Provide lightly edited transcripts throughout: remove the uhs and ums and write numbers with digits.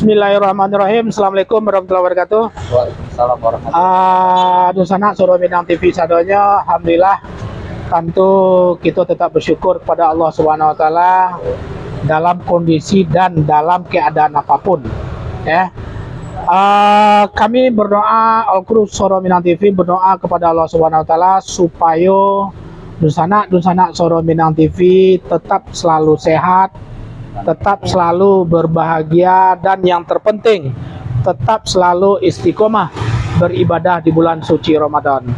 Bismillahirrahmanirrahim. Assalamualaikum warahmatullahi wabarakatuh. Waalaikumsalam warahmatullahi Dusana Soro Minang TV sadonya, alhamdulillah. Tentu kita tetap bersyukur kepada Allah Subhanahu Wa Taala dalam kondisi dan dalam keadaan apapun. Ya, kami berdoa, Al-Qur'an Soro Minang TV berdoa kepada Allah Subhanahu Wa Taala supaya Dusana Soro Minang TV tetap selalu sehat, tetap selalu berbahagia, dan yang terpenting tetap selalu istiqomah beribadah di bulan suci Ramadan.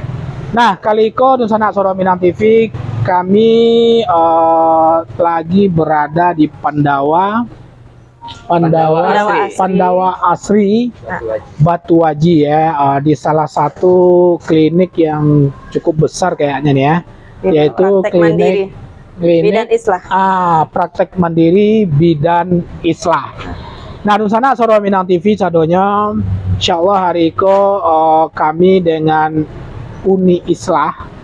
Nah, kali ini Dusana Soro Minang TV kami lagi berada di Pandawa Asri Batu Aji ya, di salah satu klinik yang cukup besar kayaknya nih ya, yaitu klinik Bidan Islah. Praktek mandiri bidan Islah. Nah, Dusana Soro Minang TV sadonya, insya Allah hari ini kami dengan Uni Islah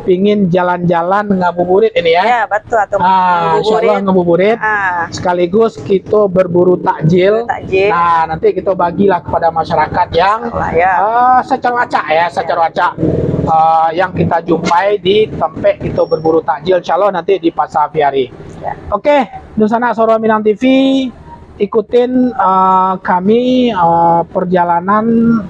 pingin jalan-jalan ngabuburit ini ya. Ya, betul, atau insya Allah ngabuburit. Sekaligus kita berburu takjil. Nah, nanti kita bagilah kepada masyarakat yang secara acak yang kita jumpai di tempat kita berburu takjil, insya Allah nanti di Pasar Aviari. Oke, Dusana Soro Minang TV, ikutin kami perjalanan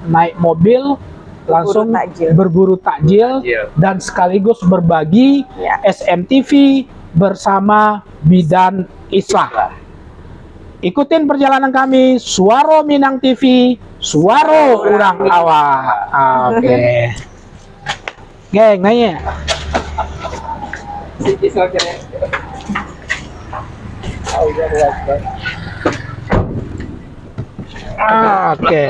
naik mobil langsung berburu takjil dan sekaligus berbagi SMTV bersama Bidan Islah. Ikutin perjalanan kami, Suaro Minang TV, Suaro Urang Awak. Oke. Geng, nanya. Oke.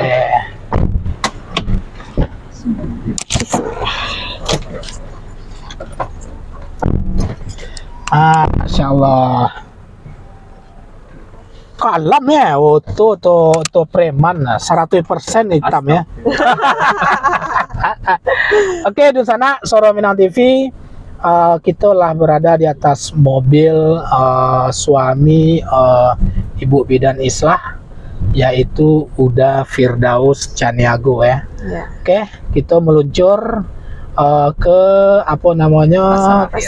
Masya Allah. Kalem ya, to preman 100% hitam ya. Oke, Dusana Soro Minang TV, kita lah berada di atas mobil suami Ibu Bidan Islah, yaitu Uda Firdaus Caniago ya. Oke, kita meluncur ke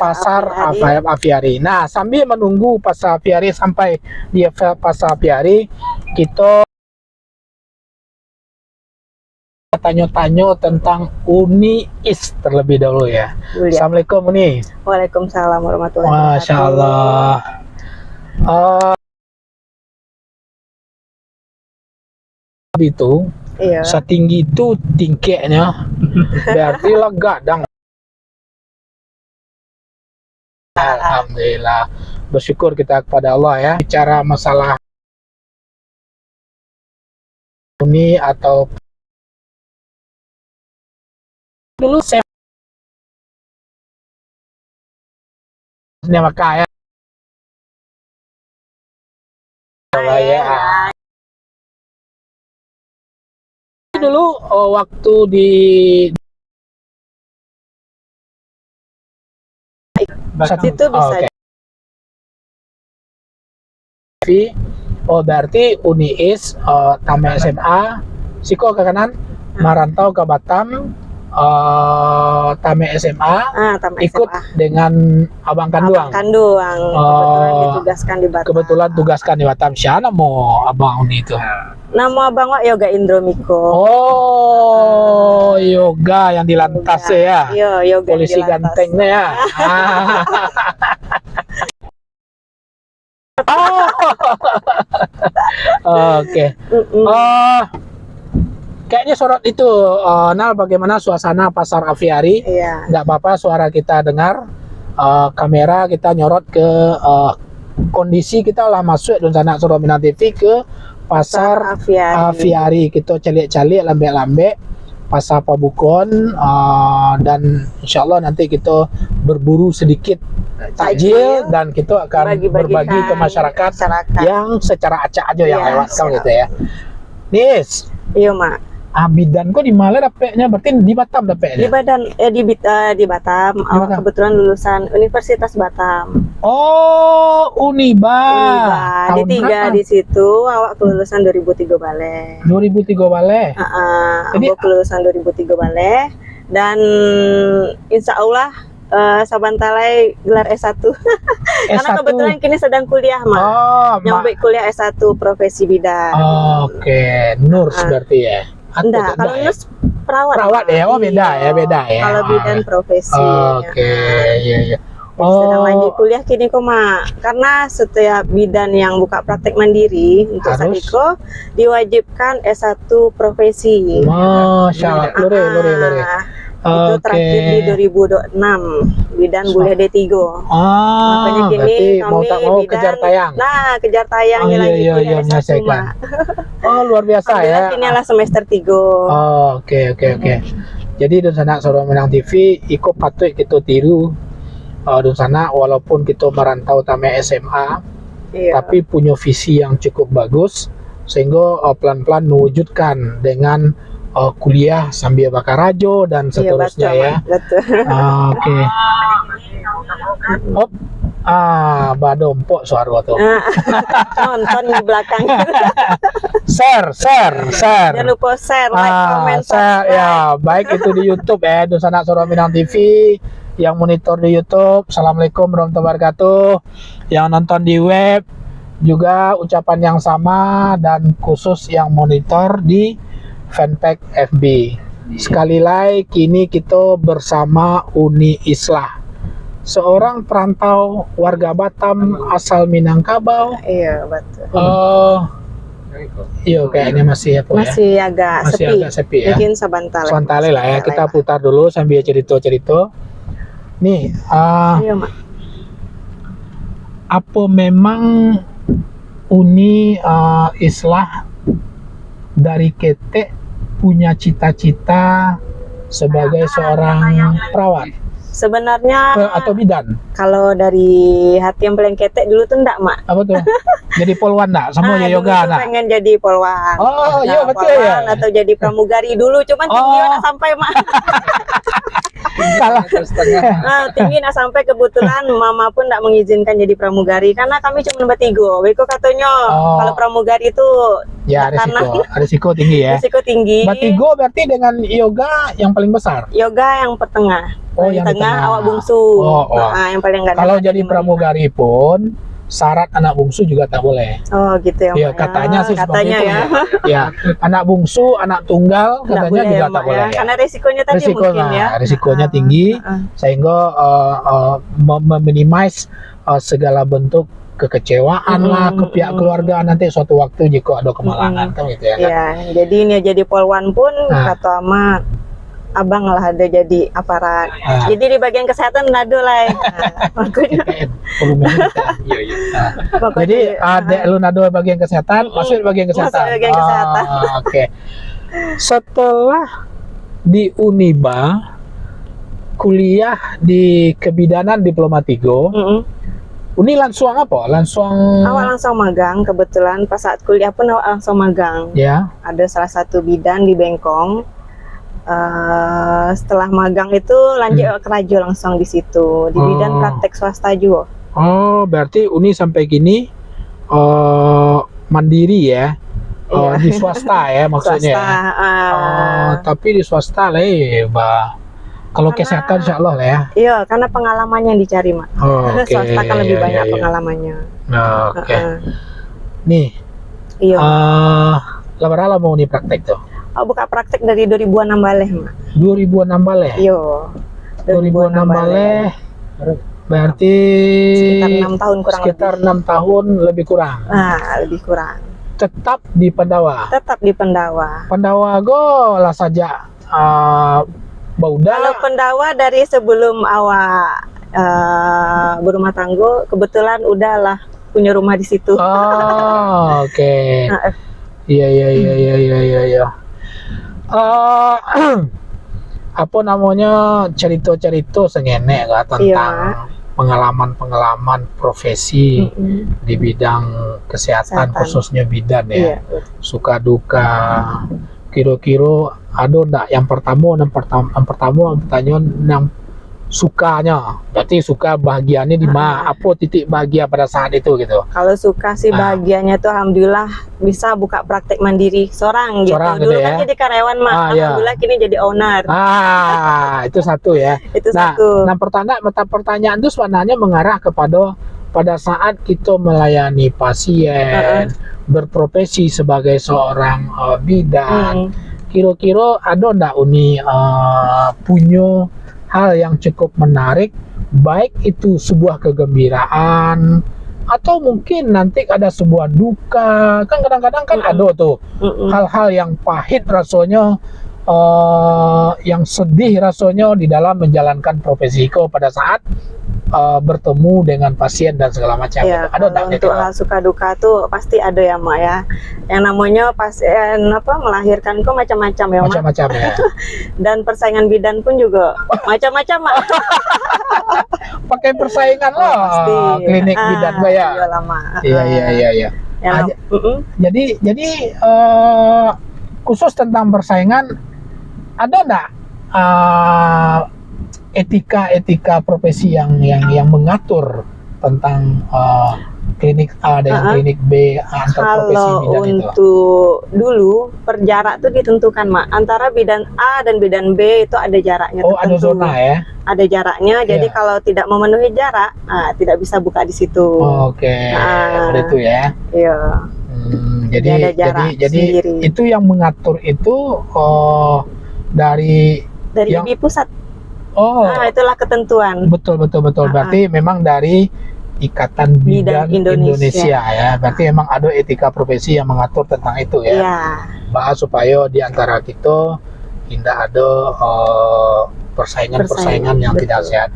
Pasar Aviari. Nah, sambil menunggu Pasar Aviari sampai di Pasar Aviari, kita tanya-tanya tentang Uni Is terlebih dahulu ya. Assalamualaikum Uni. Waalaikumsalam warahmatullahi wabarakatuh. Masya Allah. Itu setinggi itu tingkatnya berarti lah gadang. Alhamdulillah, bersyukur kita kepada Allah ya. Bicara masalah Uni atau dulu saya Mekah ya. Dulu waktu di situ bisa. Berarti Uni Is tamat SMA, siko ke kanan, merantau ke Batam, tamat SMA, ikut dengan Abang Kanduang. Kebetulan tugaskan di Batam. Siapa mau Abang Uni itu? Nama Abang Wak Yoga Indromiko. Oh, yoga yang di lantas ya. Yoga polisi gantengnya ya. Oke. Kayaknya sorot itu, Nal, bagaimana suasana Pasar Aviari? Nggak apa-apa suara kita dengar, kamera kita nyorot ke kondisi kita lah masuk Dusana Soro Minang TV ke Pasar Aviari. Kita calik-calik lambe-lambe Pasar Pabukon, dan insya Allah nanti kita berburu sedikit takjil dan kita akan berbagi ke masyarakat yang secara acak aja yang lewat gitu ya. Nis. Iya, Mak. bidan kok di Malaysia dapetnya, berarti di Batam Di dapetnya. di Batam. Awak Batam. kebetulan lulusan Universitas Batam. Oh, Uniba. Di Tahun tiga berapa? di situ. Awak kelulusan 2003 balik. 2003 balik. Jadi- Aku kelulusan 2003 balik. Dan insya Allah sabantalai gelar S1. Karena S1. kebetulan kini sedang kuliah, Mak. Oh, Nyobek kuliah S1 profesi bidan. Oke, nurse berarti ya. Atau Enggak, kalau ya? nurse perawat. Perawat ya? Oh, beda ya, Iya. beda ya. Kalau bidan profesi. Oke, iya iya. Sedang lanjut kuliah kini kok, Mak. Karena setiap bidan yang buka praktek mandiri untuk Harus. Sadiko diwajibkan S1 profesi. Masya Allah, lore. Itu terakhir di 2026 bidan buliah D3. Makanya kini Berarti mau kami tak mau bidan, kejar tayang. Nah, kejar tayang Oh, lanjut iya, kuliah S1, menyelesaikan. Mak. Oh, luar biasa ya. Kini adalah semester 3. Oh, oke. Jadi di sana Soro Minang TV, ikut patut kita tiru. Di sana walaupun kita merantau tamat SMA, Iya. tapi punya visi yang cukup bagus sehingga pelan-pelan mewujudkan dengan kuliah sambil bakar rajo dan Iya, seterusnya betul, ya. Mak. Betul. Oke. Hop. Badompok suara tuh. Nonton di belakang. Share. Jangan lupa share, like, comment, share subscribe. ya, baik itu di YouTube ya, Dusana Soro Minang TV, yang monitor di YouTube. Assalamualaikum warahmatullahi wabarakatuh. Yang nonton di web juga ucapan yang sama, dan khusus yang monitor di fanpage FB. Sekali lagi kini kita bersama Uni Islah, seorang perantau warga Batam asal Minangkabau. Iya, betul. Iya kayaknya masih apa ya? Masih agak Masih sepi. agak sepi ya. Mungkin sebentar. Santale lah ya, kita putar dulu sambil cerita-cerita. Nih, Iya, Mak. apa memang Uni Islah dari Ketek punya cita-cita sebagai seorang perawat Sebenarnya atau bidan? kalau dari hati yang paling ketek dulu tuh enggak, Mak. Apa tuh? Jadi polwan enggak? Sama ya Dulu yoga tuh enggak? pengen jadi polwan. Oh, Nah, iya betul polwan ya. atau jadi pramugari dulu, cuman tinggi Oh. nak sampai, Mak. Salah. Tinggi nak sampai, kebetulan mama pun enggak mengizinkan jadi pramugari karena kami cuma bertiga. Beko katanya Oh. kalau pramugari itu Ya, risiko tinggi ya. risiko tinggi. Batigo berarti dengan yoga yang paling besar. Yoga yang pertengah. Oh, Paling yang di tengah, tengah. awak bungsu. Oh. Yang paling enggak Kalau jadi pramugari pun syarat anak bungsu juga tak boleh. Oh, gitu ya, Iya, Mak, katanya sih seperti katanya itu ya. ya. Anak bungsu, anak tunggal Nggak katanya boleh juga ya, tak Mak, boleh ya. ya. Karena resikonya tadi mungkin ya. Risikonya tinggi sehingga meminimize segala bentuk kekecewaan lah ke pihak keluarga nanti suatu waktu jika ada kemalangan kan gitu ya kan. Iya, jadi ini jadi polwan pun kata ama abang lah ada jadi aparat. Jadi di bagian kesehatan nado lah. Makanya. Jadi ada lu nado bagian kesehatan, masuk bagian kesehatan. Masuk bagian kesehatan. Oke. Setelah di Uniba kuliah di kebidanan diploma 3. Uni langsung apa? Awal langsung magang, kebetulan pas saat kuliah pun awal langsung magang. Ya. Ada salah satu bidan di Bengkong. Setelah magang itu lanjut ke Rajo langsung di situ. Di bidan praktek swasta juga. Oh, berarti Uni sampai gini mandiri ya. Iya. Di swasta ya maksudnya. Swasta, tapi di swasta lah ya, kalau kesehatan insya Allah lah ya. Iya, karena pengalamannya yang dicari, Mak. Oke. Swasta kan lebih banyak iya. pengalamannya. Oke. Nih, Iya. lama mau nih praktek tuh. Buka praktek dari 2006 balik, Mak. 2006 balik. Iya. 2006 balik. Berarti sekitar 6 tahun kurang sekitar lebih. 6 tahun lebih kurang. Lebih kurang. Tetap di Pendawa. Tetap di Pendawa. Pendawa go lah saja. Bauda. Kalau Pendawa dari sebelum awak berumah tangga, kebetulan udahlah punya rumah di situ. Oke. Iya. Apa namanya, cerita-cerita sengenek lah tentang pengalaman-pengalaman profesi di bidang kesehatan, khususnya bidan ya. Iya. Suka duka kira-kira ada ndak yang pertama pertanyaan yang sukanya, berarti suka bahagianya di mana, apa titik bahagia pada saat itu gitu. Kalau suka sih bahagianya tuh alhamdulillah bisa buka praktek mandiri seorang gitu. Dulu gitu kan ya? jadi karyawan mah, alhamdulillah kini jadi owner. Itu satu ya. Itu satu. Nah pertanyaan itu sebenarnya mengarah kepada pada saat kita melayani pasien, berprofesi sebagai seorang bidan, kira-kira ada ndak Uni punya hal yang cukup menarik, baik itu sebuah kegembiraan atau mungkin nanti ada sebuah duka, kan kadang-kadang kan ada tuh hal-hal yang pahit rasanya, yang sedih rasanya di dalam menjalankan profesi Iko pada saat bertemu dengan pasien dan segala macam. Ya, Ada kalau untuk hal suka duka tuh pasti ada ya Mak ya. Yang namanya pasien melahirkan kok macam-macam ya Mak. Macam-macam ya. Dan persaingan bidan pun juga macam-macam Mak. Pakai persaingan lah. Pasti. Klinik bidan ya. Iya lama. Iya. Jadi khusus tentang persaingan, ada enggak etika profesi yang mengatur tentang klinik A dengan klinik B antar profesi bidan itu? Kalau untuk dulu per jarak tuh ditentukan Mak, antara bidan A dan bidan B itu ada jaraknya tertentu. Ada zona ya? Ada jaraknya, jadi kalau tidak memenuhi jarak, tidak bisa buka di situ. Oke, itu ya. Iya. Jadi itu yang mengatur itu dari yang pusat. Nah, itulah ketentuan. Betul. Berarti memang dari Ikatan Bidan Indonesia ya. Berarti memang ada etika profesi yang mengatur tentang itu ya. Bahas supaya di antara kita tidak ada persaingan yang tidak sehat.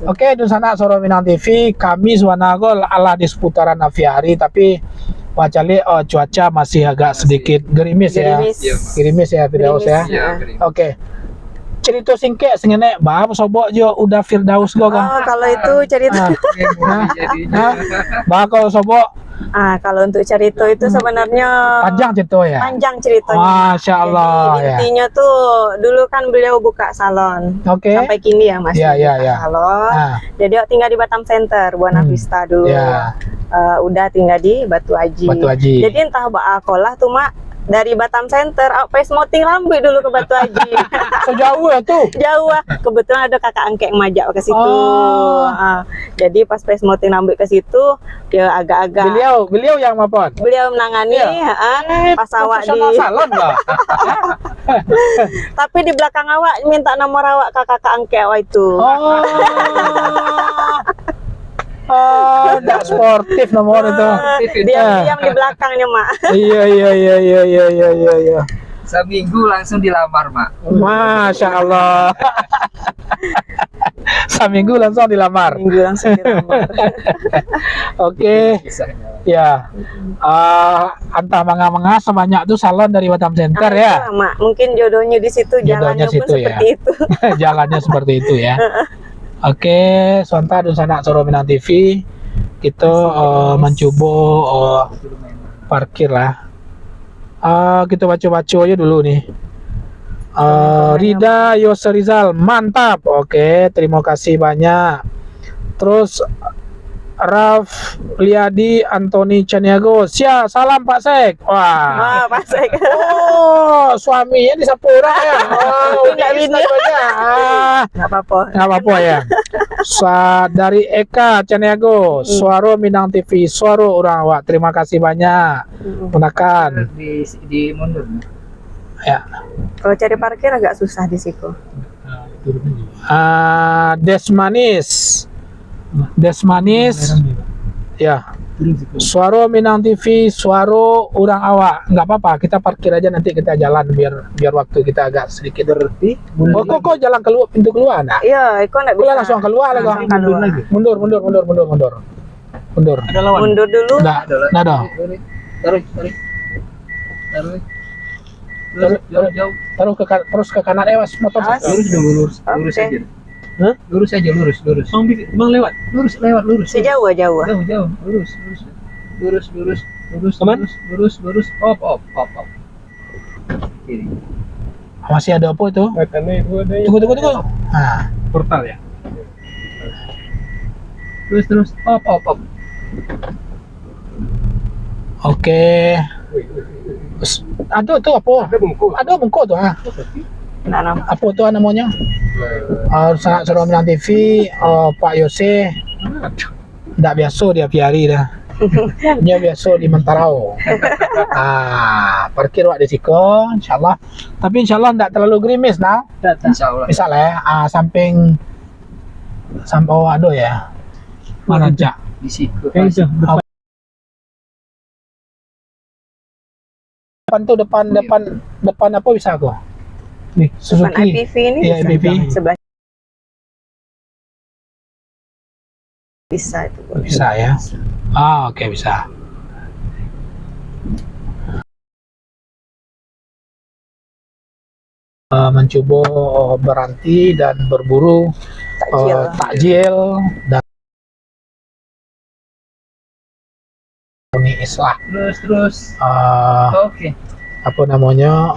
Oke, Dusana Soro Minang TV, kami Swanagol ala di seputaran aviari, tapi wacali cuaca masih agak sedikit gerimis ya. Gerimis ya Firdaus ya. Oke. Cerita singkat sengene bab sobok jo udah Firdaus go kan. Kalau itu cerita. Kalau sobok. Kalau untuk cerita itu sebenarnya panjang cerita ya. Panjang ceritanya. Masya Allah. Jadi, intinya tuh dulu kan beliau buka salon. Sampai kini ya masih buka salon. Jadi tinggal di Batam Center, Buana Vista dulu. Udah tinggal di Batu Aji. Jadi entah baakolah tuh Mak. Dari Batam Center, pas moting Rambi dulu ke Batu Aji. Jauh ya tuh? Jauh lah. Kebetulan ada kakak angkek majak ke situ. Jadi pas moting Rambi ke situ, ya agak-agak. Beliau yang apa? Beliau menangani, pas awak di. Salon lah. Tapi di belakang awak minta nomor awak ke kakak angkek awak itu. Enggak sportif nomor itu. Diam-diam di belakangnya Mak. Iya. Seminggu langsung dilamar Mak. Masya Allah. Seminggu langsung dilamar. Oke. Ya. Antah manga-manga sebanyak tuh salon dari Batam Center ya. Mak. Mungkin jodohnya di situ, jalannya pun seperti itu. Jalannya seperti itu ya. Oke, Sonta Dusana Soro Minang TV, kita mencoba parkir lah. Kita baca-baca aja dulu nih. Rida Yoserizal, mantap. Oke, terima kasih banyak. Terus Raf Liadi Antoni Caniago, salam Pak Sek. Wah, Pak Sek. Suaminya di Sapura ya. Enggak bini. Enggak apa-apa ya. Dari Eka Caniago, Suaro Minang TV, Suaro orang awak. Terima kasih banyak. Gunakan. Di mundur. Ya. Kalau cari parkir agak susah di situ. Desmanis ya. Suaro Minang TV, Suaro orang awak. Nggak apa-apa, kita parkir aja, nanti kita jalan biar waktu kita agak sedikit berhenti. Kok jalan keluar, pintu keluar nah? Iya, kok nggak bisa. Langsung keluar lagi. Mundur. Ada lawan. Mundur dulu. Nah dong. Taruh terus ke kanan mas motor. Lurus aja. Lurus aja. Bang lewat. Lurus. Sejauh. Jauh. Lurus. Op. kiri. Masih ada apa itu? Tunggu. Nah, Portal ya. Terus. Op. oke. Ada tuh apa? Ada bungkus tuh. Apa tuh namanya? Sangat seru Minang TV. Pak Yose. Nggak biasa dia piari dah. Dia biasa di Mentarau. Parkir wak di siko, insyaallah. Tapi insyaallah nggak terlalu gerimis nah. Insyaallah. Misalnya samping aduh ya. Mana jak? Di situ. Depan apa bisa aku? Nih, Suzuki. Depan IPV ini Iya, bisa. IPV. Sebelah bisa itu. Bisa ya. Oke, bisa. Mencoba berhenti dan berburu takjil dan ini islah. Terus. Oke. Apa namanya?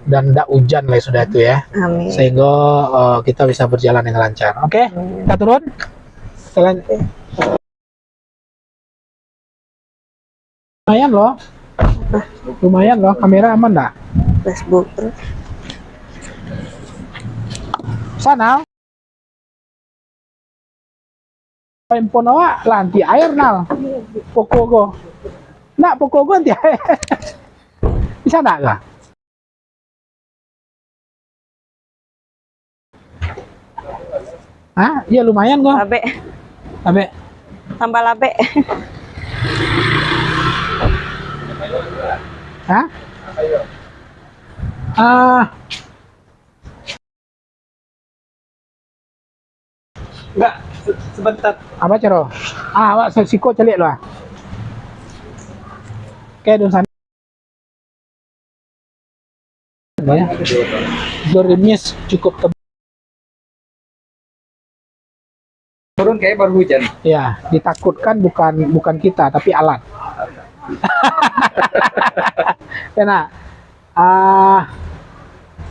Dan tidak hujan lah sudah itu ya. Amin. Sehingga kita bisa berjalan dengan lancar. Oke, kita turun. Lumayan loh, kamera aman nggak? Facebook terus. Sana. Handphone awak lanti air nal. Pokogo. Nak pokogo lanti air. Bisa nggak kah? Iya lumayan kok. Labe. Tambah labe. Enggak, sebentar. Apa cero? Awak siko celik loh. Oke, dong sana. Ya. Gerimis cukup tebal. Turun kayak baru hujan. Ya, ditakutkan bukan kita tapi alat. Kena.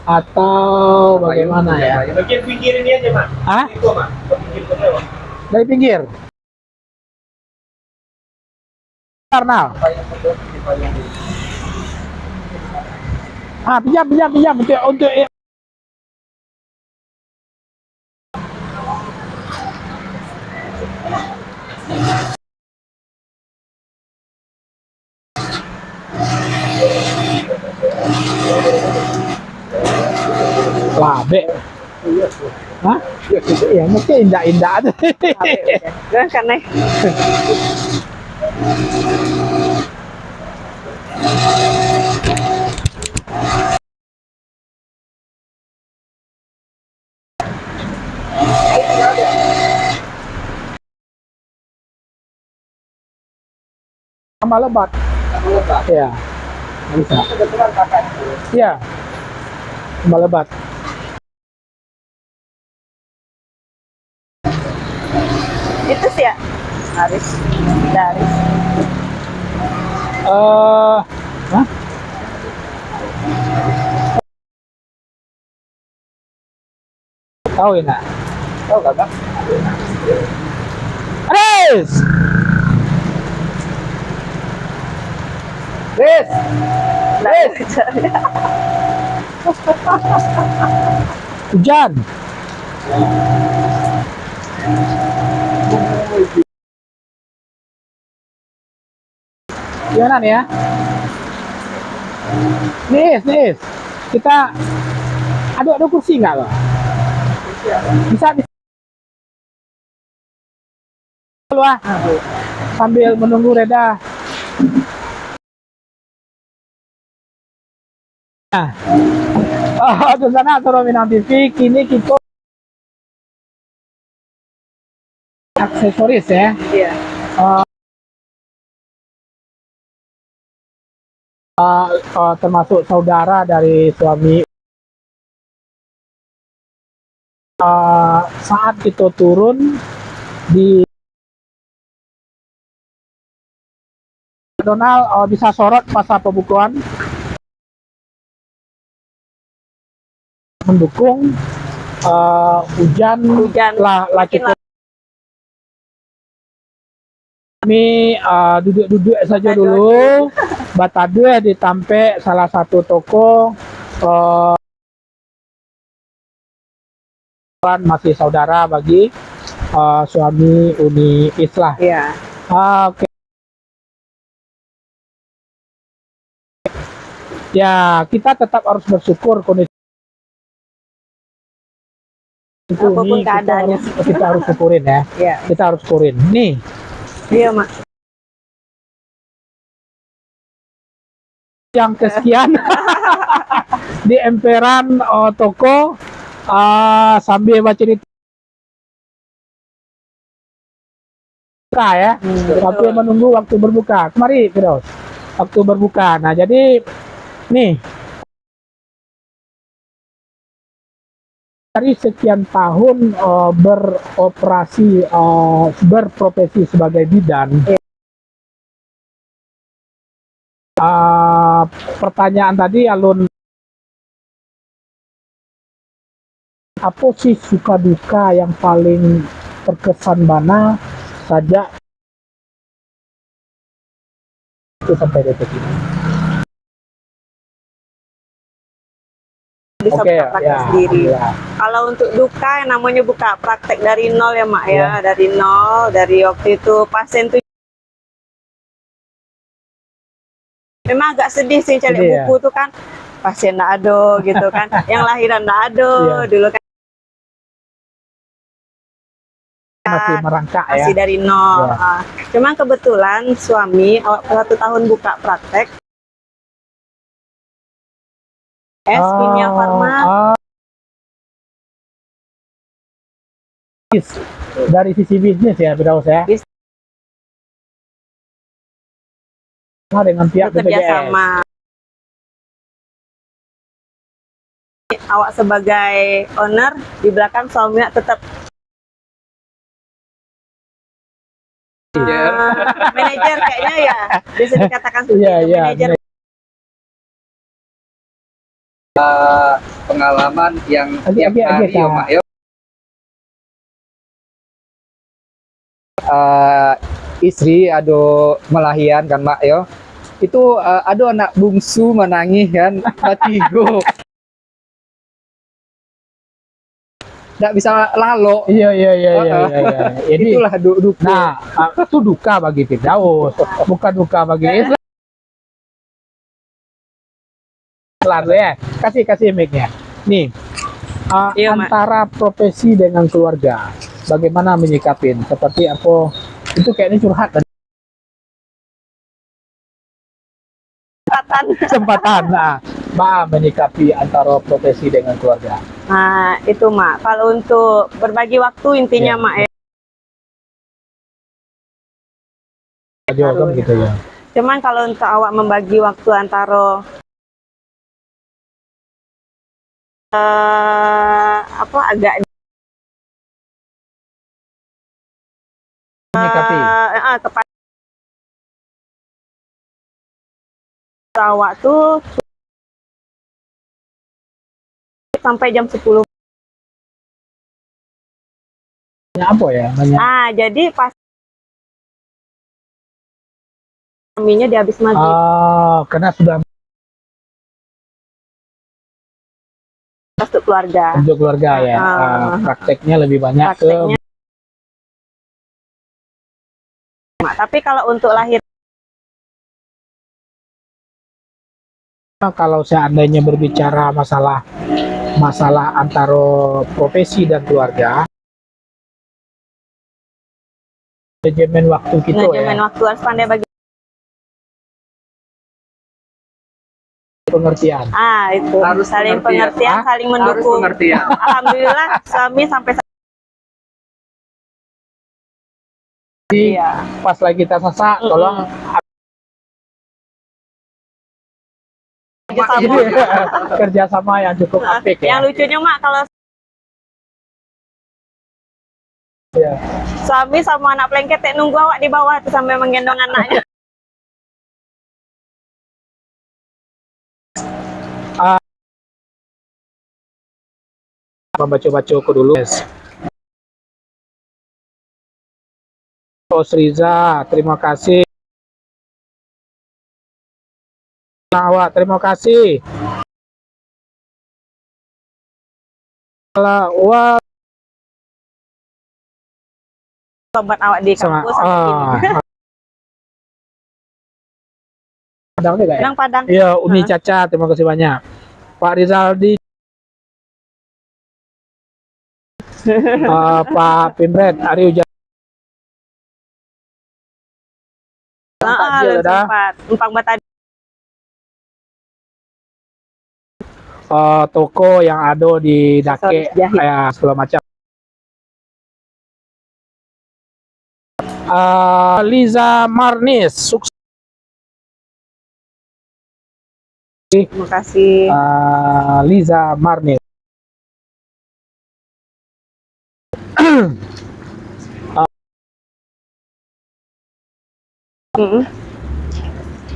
Atau bagaimana ya? Bagian pinggir ini aja, Mak. Itu, Mak. Dari pinggir. Karnal. Pinjam untuk labe. Iya, mesti indah-indah aja. Labe, kan naik. Tambah lebat. Iya. Bisa. Iya. Tambah lebat. Itu sih ya. Haris. Dari. Tahu ya nak? Tahu enggak? Aris! Hujan. Gimana nih ya? Nis. Kita ada kursi nggak loh? Bisa keluar sambil menunggu reda. Di sana Minang TV kini kita aksesoris ya. Iya. Termasuk saudara dari suami. Saat kita turun di Donald bisa sorot masa pembukuan mendukung hujan lah cukup. Kami duduk-duduk saja dulu. Batadue ditampe salah satu toko masih saudara bagi suami Uni Islah. Iya. Oke. Ya, kita tetap harus bersyukur kondisi apapun keadaannya. Kita harus syukurin ya. Iya. Kita harus syukurin. Nih. Iya, Mak. Yang kesekian di emperan toko sambil baca cerita ya, sampai menunggu waktu berbuka. Mari, Firdaus. Waktu berbuka. Nah, jadi nih dari sekian tahun beroperasi berprofesi sebagai bidan. Pertanyaan tadi alun, apa sih suka duka yang paling terkesan mana saja itu sampai detik ini? Bisa buka praktek sendiri. Ya. Kalau untuk duka yang namanya buka praktek dari nol ya, Mak ya, dari nol, dari waktu itu pasien tuh memang agak sedih sih cari buku tuh kan, pasien nggak ada gitu kan, yang lahiran nggak ada dulu kan. Masih merangkak masih dari nol. Cuman kebetulan suami 1 tahun buka praktek Kimia Farma. Dari sisi bisnis ya, Firdaus ya. Dengan pihak BPJS. Sama. Awak sebagai owner, di belakang suami tetap manajer kayaknya ya, bisa dikatakan seperti itu, manajer. Pengalaman yang tiap hari ya, Mak, yo. Istri ado melahirkan kan, Mak yo. Itu ada anak bungsu menangis kan, batigo. Nggak bisa lalu. Iya. Jadi itulah duka. Nah, itu duka bagi Firdaus, bukan duka bagi Islam. Selalu ya, kasih mic-nya. Nih, antara profesi dengan keluarga, bagaimana menyikapin? Seperti apa? Itu kayaknya curhat tadi. Kesempatan. Nah, menyikapi antara profesi dengan keluarga. Nah, itu Mak. Kalau untuk berbagi waktu intinya Mak ya. Gitu ya. Cuman kalau untuk awak membagi waktu antara agak menyikapi kepada awak tuh sampai jam 10. Apa ya? Jadi pas suaminya dia habis maghrib. Karena sudah untuk keluarga. Untuk keluarga ya. Prakteknya lebih banyak prakteknya. Tapi kalau untuk lahir, kalau seandainya berbicara masalah antara profesi dan keluarga, manajemen waktu kita manajemen waktu harus pandai bagi pengertian. Itu harus saling pengertian, saling mendukung. Alhamdulillah suami sampai pas lagi kita sesak, tolong kerjasama yang cukup apik ya. Yang lucunya Mak, kalau suami sama anak pelengket nunggu awak di bawah tuh sampai menggendong anaknya. pembaca-bacaku dulu. Osriza, terima kasih. Awak, terima kasih. Wah, Sobat awak di kampus Padang juga ya? Padang. Iya, Uni Caca, terima kasih banyak. Pak Rizaldi, Pak Pimret, Ari Ujar. Empang Batadi. Toko yang ada di Dake, ya segala macam. Liza Marnis, sukses. Terima kasih. Liza Marnis.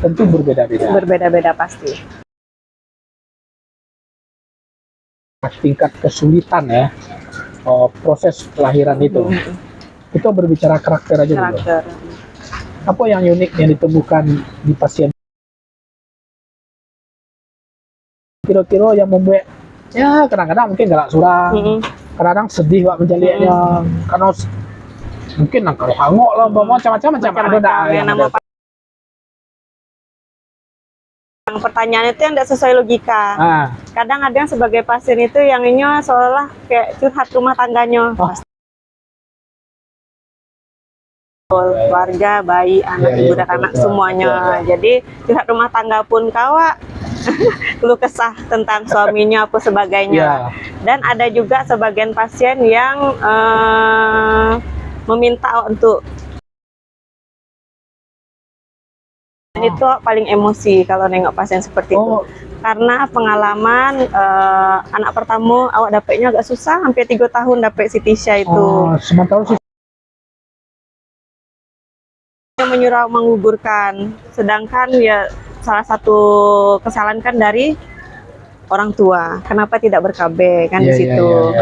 Tentu berbeda-beda. Berbeda-beda pasti. Tingkat kesulitan ya, proses kelahiran itu. Kita berbicara karakter aja dulu. Apa yang unik yang ditemukan di pasien? Kira-kira yang membuat, ya kadang-kadang mungkin galak surang, kadang-kadang sedih wak menjaliannya, karena mungkin nangkari hangok lah, macam-macam ada. Pertanyaan itu yang tidak sesuai logika. Kadang ada yang sebagai pasien itu yang ini seolah kayak curhat rumah tangganya. Keluarga, bayi, anak, ibu dan anak semuanya. Jadi curhat rumah tangga pun kawak keluh kesah tentang suaminya apa sebagainya. Dan ada juga sebagian pasien yang meminta untuk itu paling emosi kalau nengok pasien seperti itu. Karena pengalaman anak pertama awak dapetnya agak susah, hampir 3 tahun dapet si Tisha itu. Sementara yang menyuruh menggugurkan, sedangkan ya salah satu kesalahan kan dari orang tua. Kenapa tidak berKB kan di situ?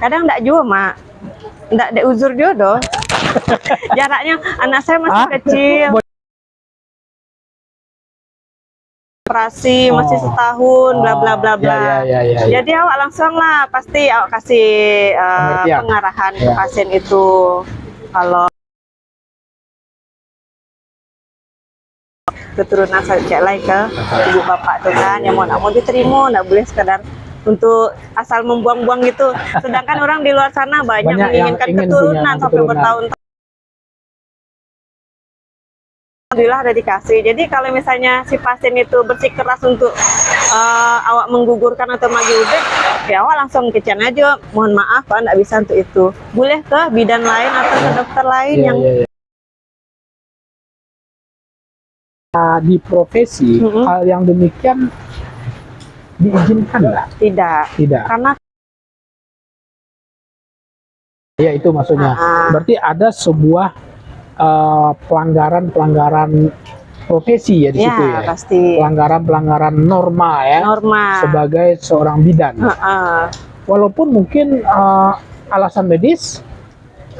Kadang enggak juga, Mak. Enggak ada uzur jodoh. Jaraknya anak saya masih kecil. Operasi masih setahun, bla bla bla bla. Jadi awak langsung lah pasti awak kasih pengarahan ke pasien itu. Kalau keturunan saya cek lagi ke ibu bapak tuh kan, yang mau diterima, nggak boleh sekedar untuk asal membuang-buang gitu. Sedangkan orang di luar sana banyak menginginkan keturunan sampai bertahun-tahun. Alhamdulillah ada dikasih. Jadi kalau misalnya si pasien itu bersikeras untuk awak menggugurkan atau maju udah, ya awak langsung kecian aja. Mohon maaf, Pak, nggak bisa untuk itu. Boleh ke bidan lain atau ke dokter lain yang di profesi hal yang demikian diizinkan nggak? Tidak. Karena ya itu maksudnya. Berarti ada sebuah pelanggaran profesi ya di situ ya. Pasti. Pelanggaran norma ya. Sebagai seorang bidan. Walaupun mungkin alasan medis.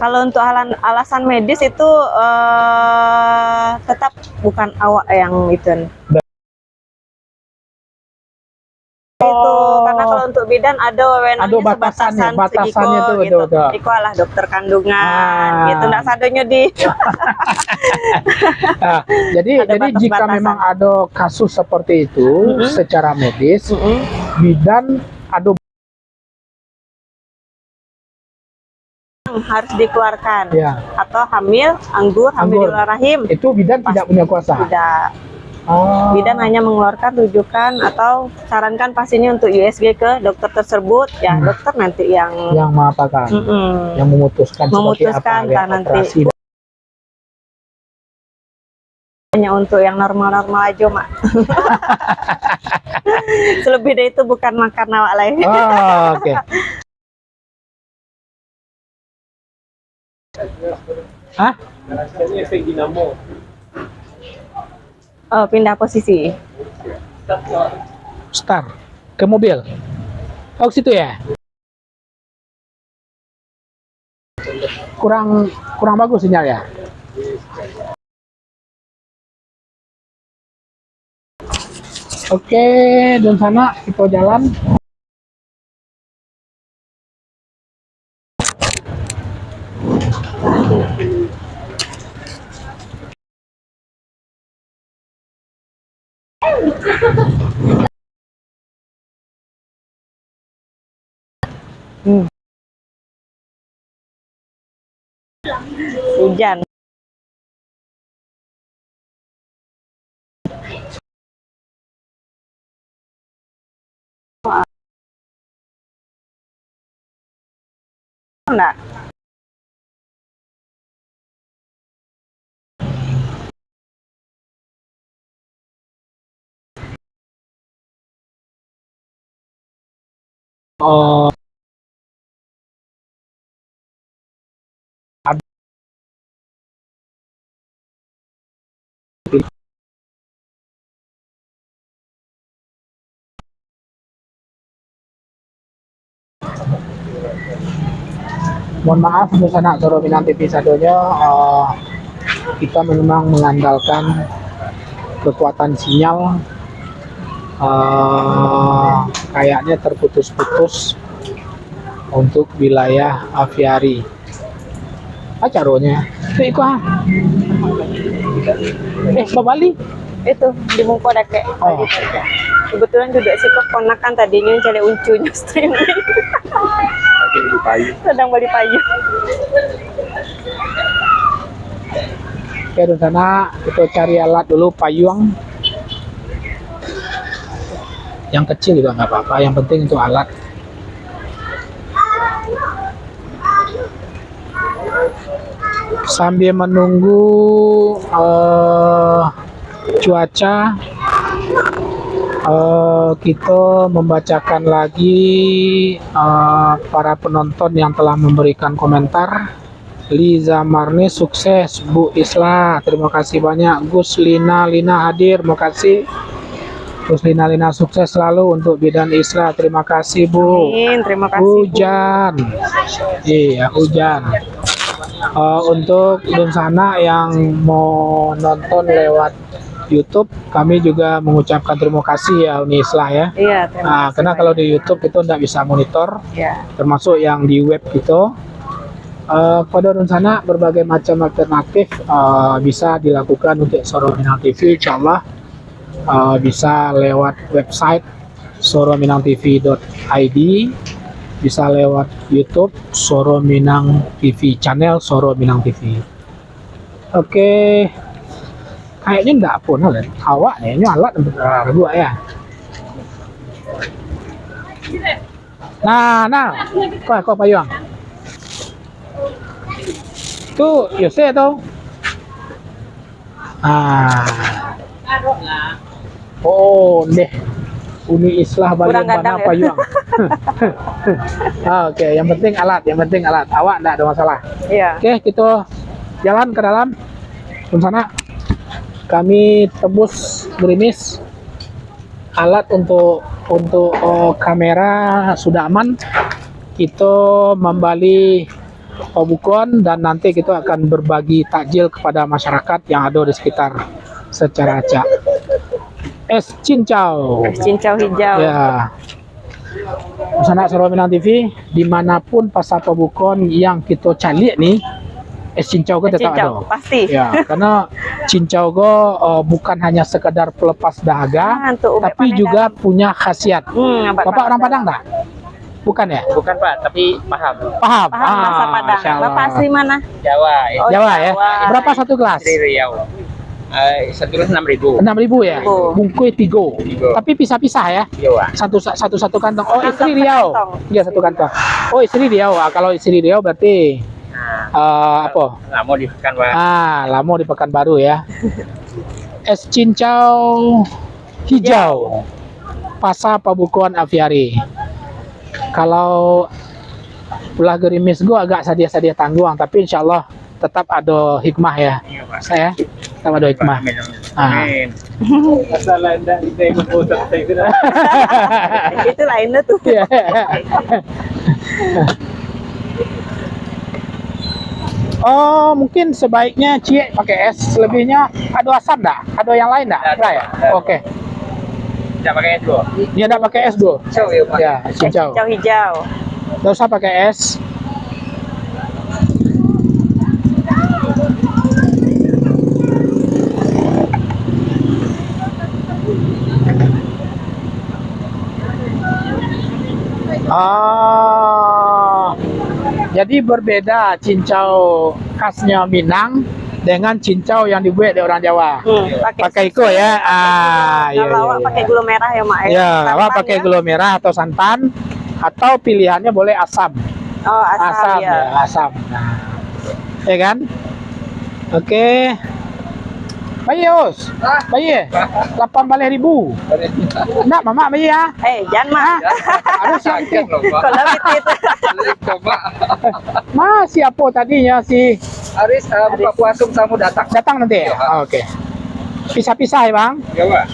Kalau untuk alasan medis itu tetap bukan awak yang itu. Itu karena kalau untuk bidan ada wewenangnya batasannya tuh gitu. Iku lah dokter kandungan gitu, ndak sadonya di. Jadi jika memang ada kasus seperti itu secara medis, bidan ada harus dikeluarkan atau hamil, anggur, hamil di luar rahim. Itu bidan tidak punya kuasa. Tidak. Bidan hanya mengeluarkan rujukan atau sarankan pasiennya untuk USG ke dokter tersebut, ya dokter nanti yang mengapakan, yang memutuskan seperti apa nanti. Hanya untuk yang normal-normal aja, Mak. Selebih dari itu bukan makan awak lain. Oke. Hah? Efek dinamo. Pindah posisi. Start ke mobil. Oh, ke situ ya. Kurang bagus sinyal ya. Oke, dan sana kita jalan. Hujan. Enggak. Oh, mohon maaf untuk sanak Soro Minang TV Sadonya, kita memang mengandalkan kekuatan sinyal, kayaknya terputus-putus untuk wilayah aviari. Acaranya itu Bali Itu di Mungkodake. oh Kebetulan juga sih kok ponakan tadinya cari uncunya streaming. Sedang beli payu. oke, di sana kita cari alat dulu, payung yang kecil juga nggak apa-apa, yang penting itu alat. Sambil menunggu cuaca, kita membacakan lagi para penonton yang telah memberikan komentar. Liza Marni sukses, Bu Isla, terima kasih banyak. Gus Lina hadir, terima kasih. Gus Lina sukses selalu untuk bidan Isla, terima kasih Bu. Amin, terima kasih. Hujan, iya hujan. Untuk Dunsana yang mau nonton lewat YouTube, kami juga mengucapkan terima kasih ya Uni Islah ya. Iya, terima kasih. Karena kalau di YouTube itu tidak bisa monitor, Ya. termasuk yang di web gitu. Pada Dunsana berbagai macam alternatif bisa dilakukan untuk Soro Minang TV, insya Allah bisa lewat website sorominangtv.id, bisa lewat YouTube Soro Minang TV, channel Soro Minang TV. Oke, kayaknya enggak pun awak nih, ini alat berdua ya. Nah, kok payung tuh, Yose tuh. Oh, deh. Uni Islah bagian mana ya? payung. Oke, yang penting alat, Awak enggak ada masalah. Iya. Oke, kita jalan ke dalam. Di sana kami tembus gerimis. Alat untuk kamera sudah aman. Kita membali pabukon dan nanti kita akan berbagi takjil kepada masyarakat yang ada di sekitar secara acak. Es cincau. Es cincau hijau. Ya. Sanak Soro Minang TV, dimanapun pasar pabukon yang kita cari nih, es cincau go tetap ada. Pasti. Ya, karena cincau go bukan hanya sekedar pelepas dahaga, tapi juga punya khasiat. Bapak orang Padang tak? Bukan ya? Bukan Pak, tapi paham. Paham. Bahasa Padang. Bapak asli mana? Jawa. Oh, Jawa ya. Berapa satu gelas? Dari Riau. Satu gelas 6.000. 6.000 ya. Bungkui tigo. Tapi pisah-pisah ya. Iya. Satu kantong. Oh, Kantong istri per Riau. kantong. Iya, satu kantong. Oh, istri Riau. Kalau istri Riau berarti apa? Lama di Pekanbaru. Lamo di Pekanbaru ya. Es cincau hijau. Pasar Pabukon Aviari. Kalau ulah gerimis gua agak sadia tangguang, tapi insya Allah tetap ada hikmah ya. Iya, Pak. Saya tetap ada hikmah. Amin. Amin. Asal anda kita ikut bosan saya itu. Itu lainnya tuh. Iya. Oh, mungkin sebaiknya cie pakai es, selebihnya ado asam dah? Ado yang lain dah? Enggak ya? Oke. Tidak pakai es, Bro. Dia enggak pakai es, Bro. Cincau ya, Pak. Ya, cincau. Hijau hijau. Enggak usah pakai es. Ah, jadi berbeda cincau khasnya Minang dengan cincau yang dibuat dari orang Jawa. Pakai iko ya. Iya, Kalau awak pakai gula merah ya, Mak. Ya, awak Santan pakai ya? gula merah atau santan, atau pilihannya boleh asam. Oh, asam, ya. Asam. Nah, ya kan? Oke. Bayi Os, bayi, 18.000. Enggak, mama bayi ya. Jangan, Mak. Harus yang Kaget loh, Pak. Kalau itu. Coba. Mas siapa tadinya si Aris, buka puasa tamu datang. datang nanti ya? Oh, oke. Pisah-pisah ya bang? Ya, Pak.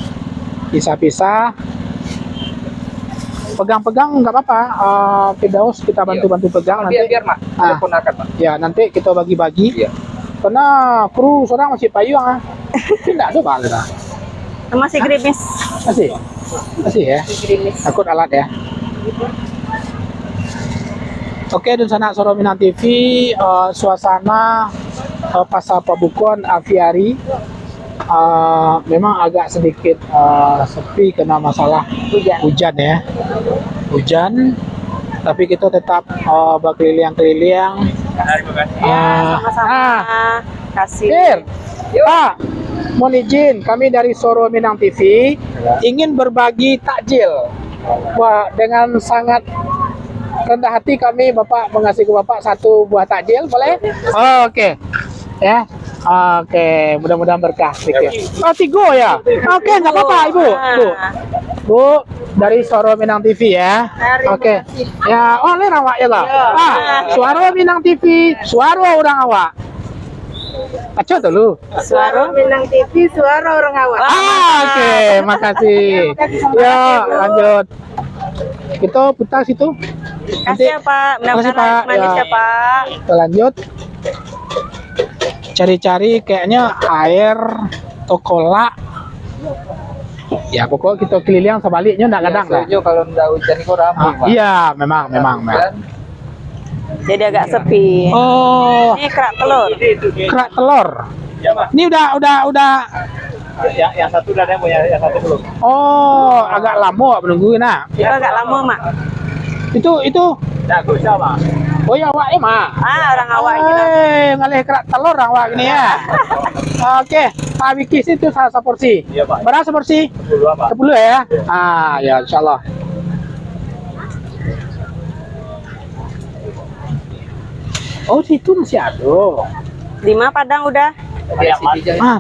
Pisah-pisah. Pegang-pegang nggak apa-apa. Firdaus kita bantu-bantu pegang nanti. Biar, Mak. Ah. Ponakan, Mak. Ya nanti kita bagi-bagi. Iya. Karena kru seorang masih payung ah. Tidak ada bang kita. Masih gerimis. Masih ya. Takut alat ya. Oke, dan sanak Soro Minang TV, suasana pasar Pabukon aviari memang agak sedikit sepi karena masalah hujan ya. Hujan, tapi kita tetap berkeliling-keliling. Terima kasih. Sama-sama. Kasih. Fir, Pak, mohon izin, kami dari Soro Minang TV ingin berbagi takjil. Wah, dengan sangat rendah hati kami Bapak mengasih ke Bapak satu buah takjil, boleh? Oh, oke. Ya. Oke, mudah-mudahan berkah sedikit. Oh, 3 ya? Oke, nggak apa-apa, Ibu. Bu, dari Soro Minang TV ya. Oke. Ya, oleh awak ya lah. Suara Minang TV, suara orang awak. Acot dulu. Suara Minang TV, suara orang awak. Oke, makasih. Ya, lanjut. Kita putar situ. Kasih ya, Pak. Makasih, Pak. Manis ya, Pak. Kita lanjut. Cari-cari kayaknya air tokola. Ya, pokok kita keliling sebaliknya enggak kadang lah. Biasanya kalau nggak hujan itu ramai, Pak. Iya, memang. Jadi agak sepi. Oh, Ini kerak telur. kerak telur. Ya, Pak. Ini udah. Yang satu udah ada, yang satu belum. Oh, agak lama menunggu nak. Itu agak lama, Mak. Itu. Nah, gak usah, Pak. Oh ya, awak mah. Orang awak gitu. Ngalih kerak telur awak ini ya. Oke, Pak Wikis itu salah satu porsi. Iya, Pak. Berapa seporsi? 10, Pak. 10 ya? Ya insyaallah. Oh, situ masih ada. 5 Padang udah.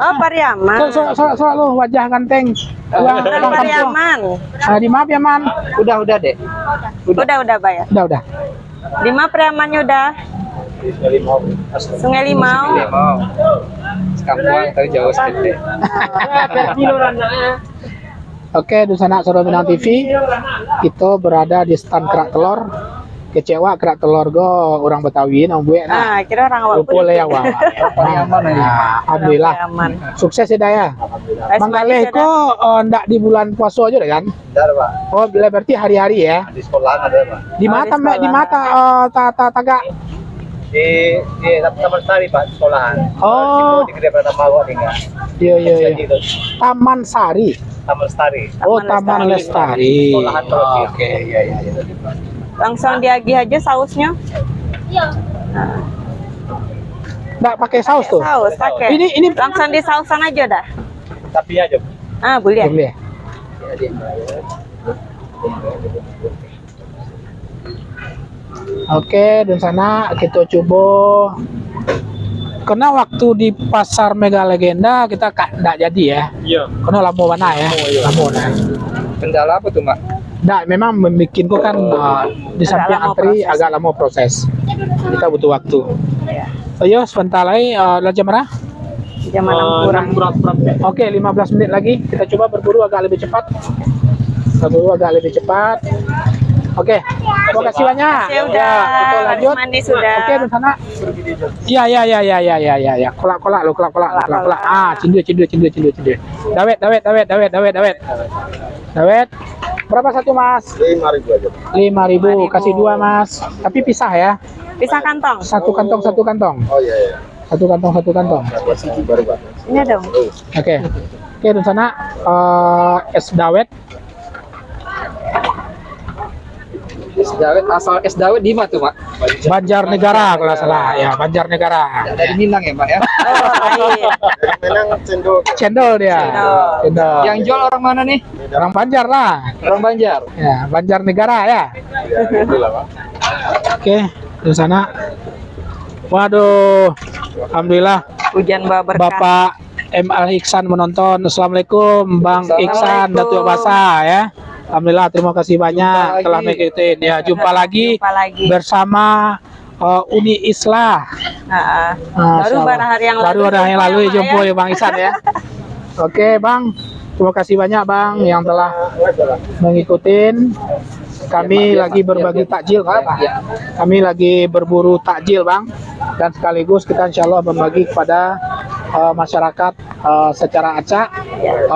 Oh, Pariaman. Soal lu wajah ganteng. Orang Pariaman. Di maaf ya, Man. Udah, Dek. Udah bayar. Udah. 5 Pariamannya udah. Sungai Limau. Kampung tapi jauh sedikit. Oke, di sana Soro Minang TV. Kita berada di stand kerak telur. Kecewa kerak telur go orang Betawi nang buek nah. Kira orang awak. Boleh awak. Pariaman aja. Alhamdulillah. Pariaman. Sukses ya Daya. Manggaleh ko ndak di bulan puasa aja deh kan? Ada, Pak. Oh, berarti hari-hari ya. Di sekolahan ada, Pak. Di mata tagak. Di Taman Sari, Pak, sekolahan. Oh. Di Gede Pratama kok tinggal. Iya. Taman Sari. Taman Sari. Oh, Taman Lestari. Sekolahan terus. Oke, iya. Langsung diagih aja sausnya. Nggak pakai saus tuh. Saus pakai. Ini Langsung di sausan aja dah. Tapi aja. Boleh. boleh. Oke, dan sana kita coba. Karena waktu di pasar Mega Legenda kita nggak jadi ya. Iya. Karena lama mana ya. Lama nah. Kendala apa tuh, Mak? Nggak, memang membikin kan di samping lama antri proses. agak lama proses. Kita butuh waktu. Ayo sebentar lagi jam berapa? Jam 6 kurang. Oke, 15 menit lagi. Kita coba berburu agak lebih cepat. Berburu agak lebih cepat. Oke, terima kasih banyak. Ya udah. Kita lanjut. Mandi sudah. Oke, di sana. Iya. Kolak lo, kolak. Ah, cindu. Dawet. Berapa satu, Mas? 5.000 aja. 5.000. Kasih 2, Mas. Tapi pisah ya. Pisah kantong. Satu kantong. Oh iya. Satu kantong. Baru Pak. Ini dong. Oke, di sana es dawet. Es dawet, asal es dawet di mana tuh, Mak? Banjarnegara kalau nggak salah. Ya, Banjarnegara. Dari Minang ya, Mak ya? Oh, lain. Dari Minang cendol. Cendol dia. Cendol. Yang jual orang mana nih? Orang Banjar lah. Orang Banjar. Ya, Banjarnegara ya. Ya, itulah Pak. Oke, di sana. Waduh, alhamdulillah Hujan berkah. Bapak M.Al Iksan menonton. Assalamualaikum Bang Iksan Datuk Basa ya. Alhamdulillah, terima kasih banyak telah mengikuti. Ya, jumpa lagi bersama Uni Islah. Baru hari yang lalu jumpa ya Bang Iksan ya. Oke Bang, terima kasih banyak Bang yang telah mengikuti. Kami lagi berbagi takjil Pak. Kami lagi berburu takjil Bang. Dan sekaligus kita insya Allah berbagi kepada masyarakat secara acak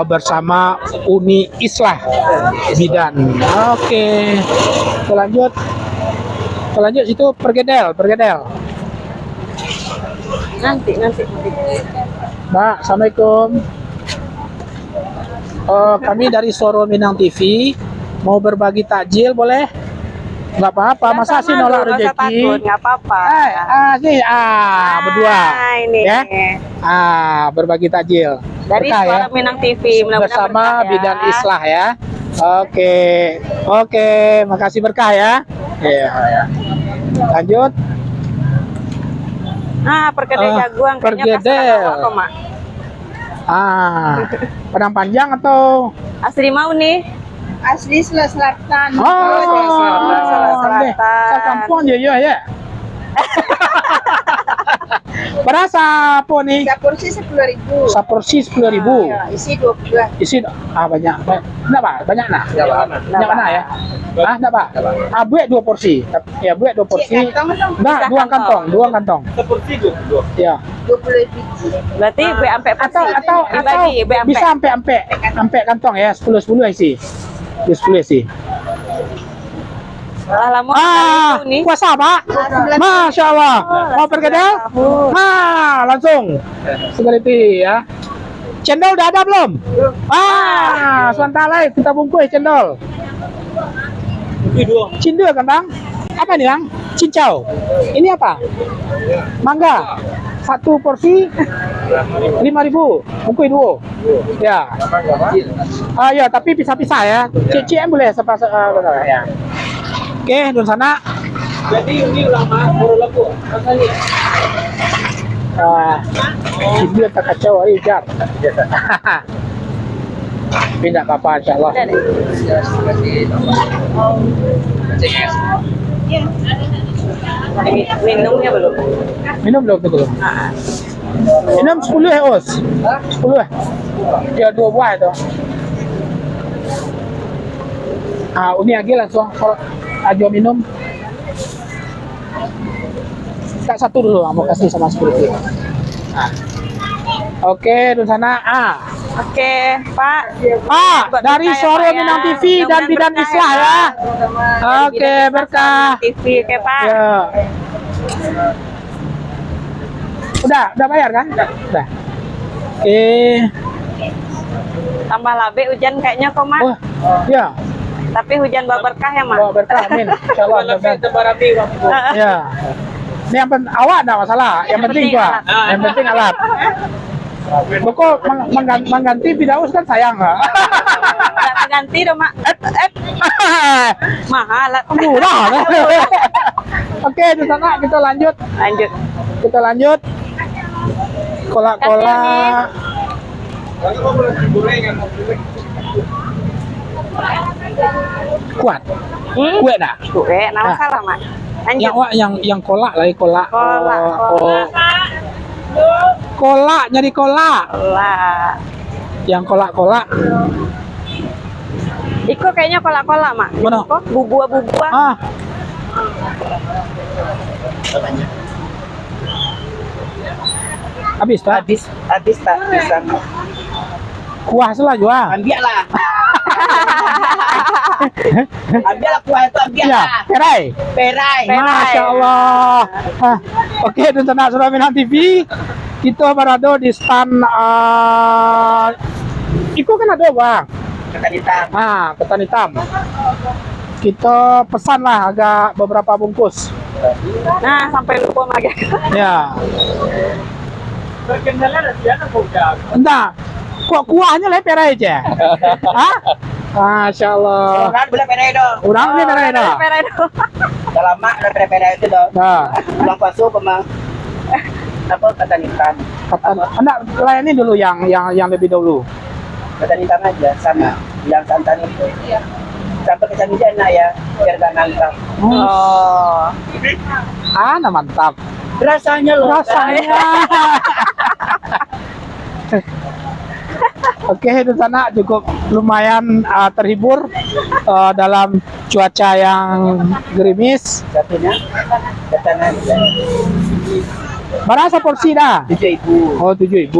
bersama Uni Islah Bidan. Oke. Kita lanjut situ pergedel. Nanti. Mbak, Assalamualaikum. Kami dari Soro Minang TV mau berbagi takjil boleh? Nggak apa-apa, masa sih nolak rezeki? Nggak apa-apa. Berdua. Ini. Ya? Berbagi takjil. Dari Berkah, Soro Minang TV. Bersama Bidan Islah ya. Oke, makasih berkah ya. Iya. Lanjut. Perkedel jaguang. Pergedel. Apa, Mak? Padang panjang atau Asli mau nih. Asli Selatan. Selatan. Kampung ya. Berasa apa nih? Porsi 10.000. Saporsi 10.000. Ya, isi 2 Isi banyak. Banyak nah. Banyak mana ya? Enggak, Pak. Buat 2 porsi. Ya, buat 2 porsi. Enggak, 2 kantong. Seperti itu. Ya. 20 biji. Berarti B sampai Atau dibagi B sampai. bisa sampai kantong ya, 10 isi. 10 isi. Lama nih. Puasa Pak. Masya Allah. Mau pergedel? Langsung. Seperti ya. Cendol udah ada belum? Sebentar lagi kita bungkus cendol. Cindu kan Bang? Apa nih Bang? Cincau. Ini apa? Mangga. 1 porsi 5.000. Bungkus 2. Ya. Ya, tapi pisah-pisah ya. Cik boleh ya. Oke, di sana. Jadi ini ulama baru laku. Cindu tak kacau hari jar. Tidak apa-apa insyaallah. Minumnya belum? Minum belum? Minum 10 ya Os? 10 ya 2 buah itu. Uni lagi langsung ajo minum. Tak 1 dulu, mau kasih sama security. Oke, di sana Oke, Pak. Dari Soro Minang TV dan Bidan Islah ya. Oke, berkah. TV, oke Pak. Ya. Udah bayar kan? Udah. Oke. Tambah labe hujan kayaknya kok, Mak. Ya. Tapi hujan berkah ya, Mak. Berkah, amin. Insyaallah. Ya. Ini yang penting awak enggak masalah. Yang penting gua. Yang penting alat. Pokok mengganti Firdaus kan sayang nggak? Nggak mengganti dong Mak. Mahal. Murah. Oke, di sana kita lanjut. Kita lanjut. Kolak-kolak. Kuat. Kue dah. Kue, nama salah Mak. Lanjut. Yang kolak lagi kolak. Kolak, nyari kolak. Kolak. Yang kolak-kolak. Iko kayaknya kolak-kolak, Mak. Mana? Iko bubua-bubua. Ah. Habis tak? Habis tak bisa. Kuah salah jual. Ambil lah. Ambil lah kuah itu, ambil Ya, lah. perai. Perai. Masya Allah. Hah. Oke, dan Tanah Suraminang TV, kita berada di stand. Iko kan ada bang. Ketan hitam. Ketan hitam. Kita pesan lah agak beberapa bungkus. Nah, sampai lupa lagi. Ya. Perkenalan Diana Budak. Entah. Kok kuahnya leper aja? Hah? Masya Allah. Orang boleh perai dong. Orang ni perai dah. Perai dong. Dah lama dah perai itu dong. Dah. Bulan puasa pemang. Apa ketan hitam? Anda layani dulu yang lebih dahulu. Ketan hitam aja sama. Yang santan itu. Sampai kecam aja enak ya. Biar gak nangkap. Oh. Mantap. Rasanya loh. Rasanya. Oke, di sana cukup lumayan terhibur dalam cuaca yang gerimis. Satunya ketan aja. Berapa porsi dah? 7.000. Oh, 7.000.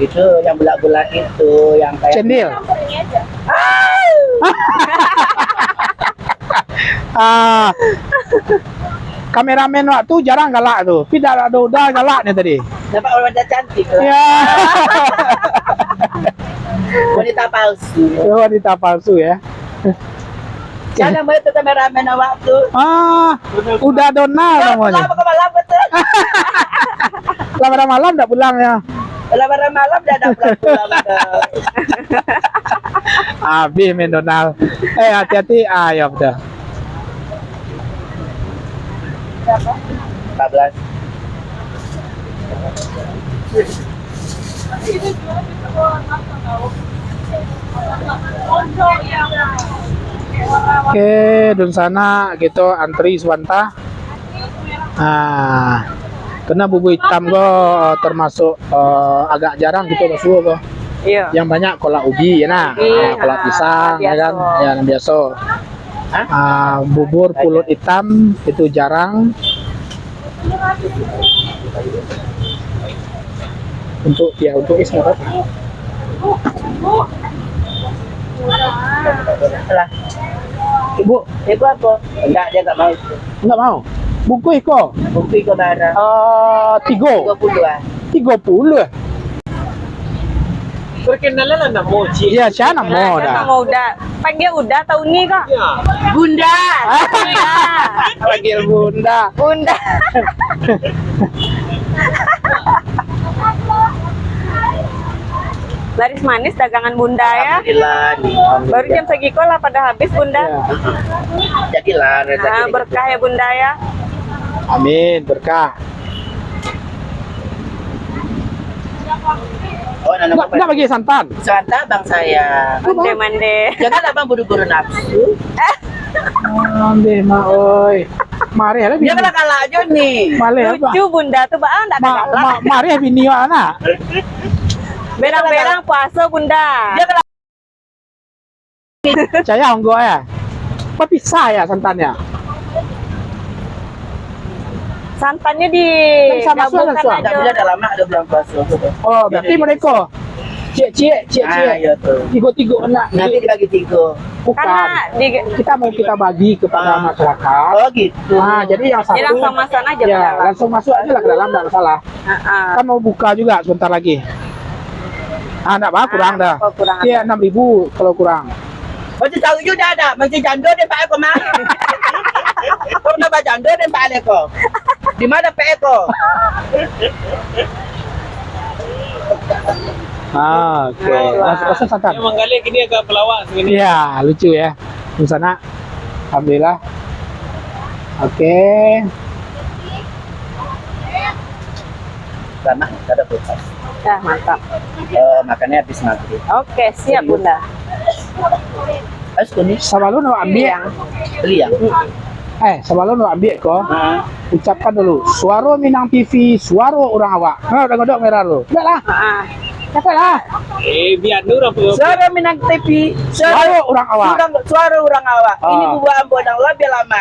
Itu yang bulat-bulat itu yang kayak Cendil. Kameramen waktu jarang galak tuh. Tidak ada udah galaknya tadi. dapat orang cantik lah. Ya. Wanita palsu. Wanita palsu ya. Jangan begitu kameramen awak tu. Udah Donald namanya. Lama ke malam betul. Lama malam tak pulang ya. Lama malam dah dah pulang. Habis main Donald. Hati-hati ayam dah. 14. Oke, dan sana gitu antri swanta. Kena bubur hitam go termasuk agak jarang gitu basuh go. Iya. Yang banyak kolak ubi ya nah, kolak pisang ya kan, ya yang biasa. Bubur pulut hitam itu jarang. Untuk is nggak apa-apa. Lah. Ibu apa? Enggak, dia enggak mau. Enggak mau. Buku iko. Bukti ke mana? 30. 30. Perkenalan anak mochi. Iya, saya nak mau dah. Mau udah. Panggil udah tahun ini kok. Ya. Bunda. Panggil bunda. Bunda. Laris manis dagangan bunda ya. Alhamdulillah nih. Baru jam segiko lah pada habis bunda. Jadilah rezeki. Berkah ya bunda ya. Amin, berkah. Oh, Enggak bagi santan. Santai bang saya. Mande. Jangan abang buru-buru nafsu. Ambil mak oi. Mari lah. Dia kalah aja nih. Mari apa? Lucu bunda tuh bang enggak ada galak. Mari bini anak. Berang-berang puasa bunda. Dia kalah. Saya enggak ya. Apa pisah ya santannya? Santannya di Sama suara. Dah bila dah lama ada bulan puasa. Oh, berarti mereka cik. Ya tuh. Tiga anak. Nanti dibagi 3. Bukan. Karena Kita mau bagi kepada masyarakat. Oh gitu. Jadi yang satu. Jadi langsung masuk aja ke Ya, dalam. langsung masuk aja lah ke dalam, enggak masalah. Kan mau buka juga sebentar lagi. Enggak apa, kurang dah. Kurang. Iya, 6.000 kalau kurang. Macam tahu juga ada. Macam jandor dan Pak Eko mah. Kau nak baca jandor dan Pak Eko. Di mana Pak Eko? Oke. Langsung santan. Emang kali gini agak pelawak segini. Iya, lucu ya. Di sana. Alhamdulillah. Oke. Lama, ada kulkas. Ya, mantap. Makannya habis maghrib. Oke, siap bunda. Kuning. Sama lu no ambil. Yang Beli yang. sebelum lu ambil kok, ucapkan dulu. Suara Minang TV, suara orang awak. Udah ngodok merah lu. Udah lah. Capek lah. Biar dulu apa? Suara Minang TV, Suara orang awak. suara orang awak. Ini bubuan bodang lebih lama.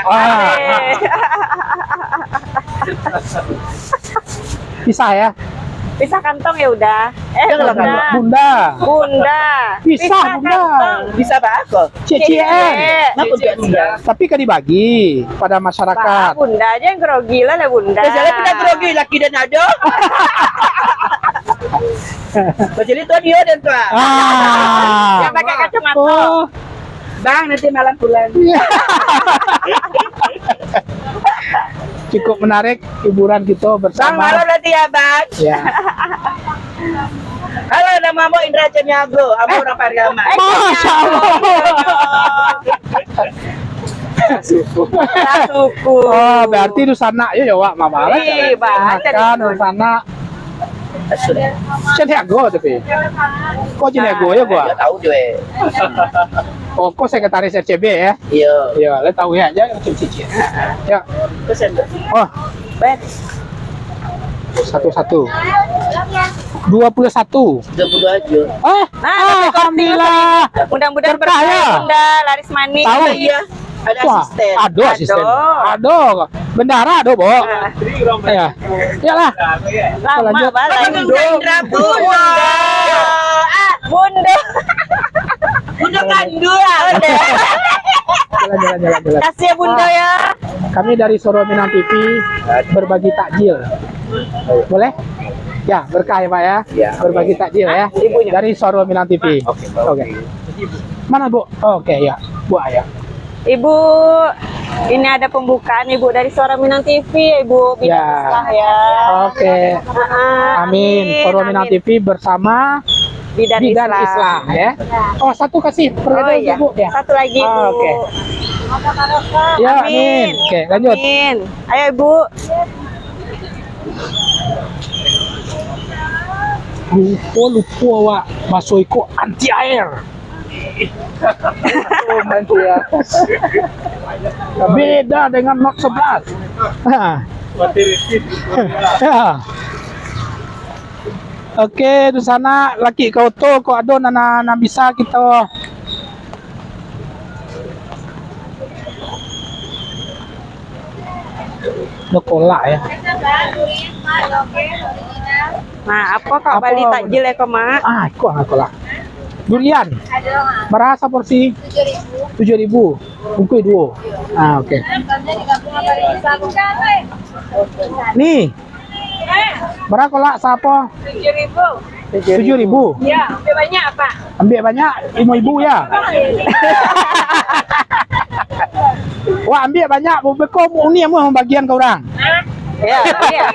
Pisah ya. Pisah kantong ya udah. Bunda. Pisah Bunda. kantong. Bisa apa aku? CCN. Aku juga bisa. Tapi kan dibagi pada masyarakat. Bunda aja yang grogi lah Bunda. Jadi kita grogi laki dan ada. Jadi tuh dia dan tuh. Yang pakai kacamata. Oh. Bang nanti malam pulang. Cukup menarik hiburan kita Bang bersama. malam nanti ya bang. Ya. Halo nama Mo Indra Ceniago, Amo orang Pargama. Masya Allah. Suku. Oh, berarti itu sana ya Wak, mama. Ih, baca Kan sana. Ceniago tapi. Kok Ceniago ya gua? Dia tahu deh. Oh, kok sekretaris RCB ya? Iya. Iya, lo tahu ya aja cici. Ya. Pesen. Oh, Bet. 11. 21. 20 aja. Alhamdulillah. Mudah-mudahan Berkah ya? Bunda laris manis. Tahu. Iya. Ada Wah, asisten. Ada asisten. Ado. Ada. Bendara ada, Bo. Ya. Iyalah. Lama Lanjut. banget. Indra Bunda. Bunda. Bunda Kandua. Jalan. Kasih ya Bunda ya. Kami dari Soro Minang TV berbagi takjil. Boleh? Ya, berkah ya Pak ya. Ya. Berbagi takjil ya. Dari Soro Minang TV. Oke. Mana Bu? Oke ya. Bu Ayah. Ibu, ini ada pembukaan Ibu dari Suara Minang TV, Ibu Bidang Ya. Islah ya. Oke. Amin. Soro Minang TV bersama Bidan Islam ya. Oh, satu kasih Oh iya. Bu ya. Satu lagi Ibu. Oke. Ya, amin. Oke, lanjut. Amin. Ayo Ibu. Lupa Wak. Masuk ikut anti air. Beda dengan Note 11. Ya. Oke, di sana laki kau tuh kok ada nana bisa kita. Kolak ya. Nah, apa kok Bali takjil ya kok, Mak? Kok nggak kolak. Durian. Berapa porsi? 7.000. Bungkus 2. Oke. Nih. Berapa kolak siapa? 7.000. Ya, ambil banyak apa? Ambil banyak 5.000 ya. Wah, ambil banyak. Kau ini yang bagian kau orang. Ya, iya.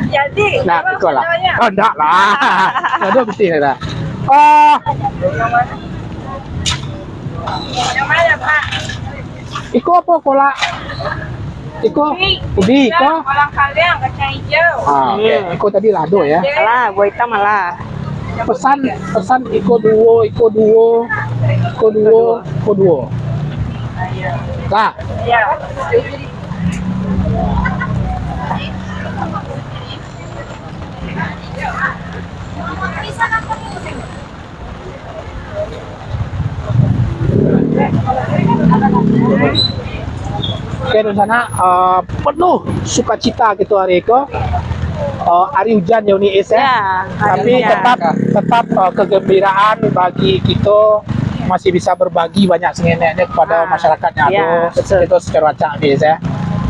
Jadi. Nah, kolak. Oh, enggak lah. Ada betul lah. Oh. Yang mana, Pak? Iko apa kolak? Iko ubi, iko. Kolang kaliang, kacang hijau. Oke. Iko tadi lado ya. Alah, buah hitam malah. Pesan iko duo. Lah. Ya. Oke, di sana penuh sukacita gitu hari itu. Hari hujan ya Uni Is ya. Ya, Tapi tetap kegembiraan bagi kita masih bisa berbagi banyak sengeneknya kepada masyarakat yang ya, ada. Itu secara acak Is ya.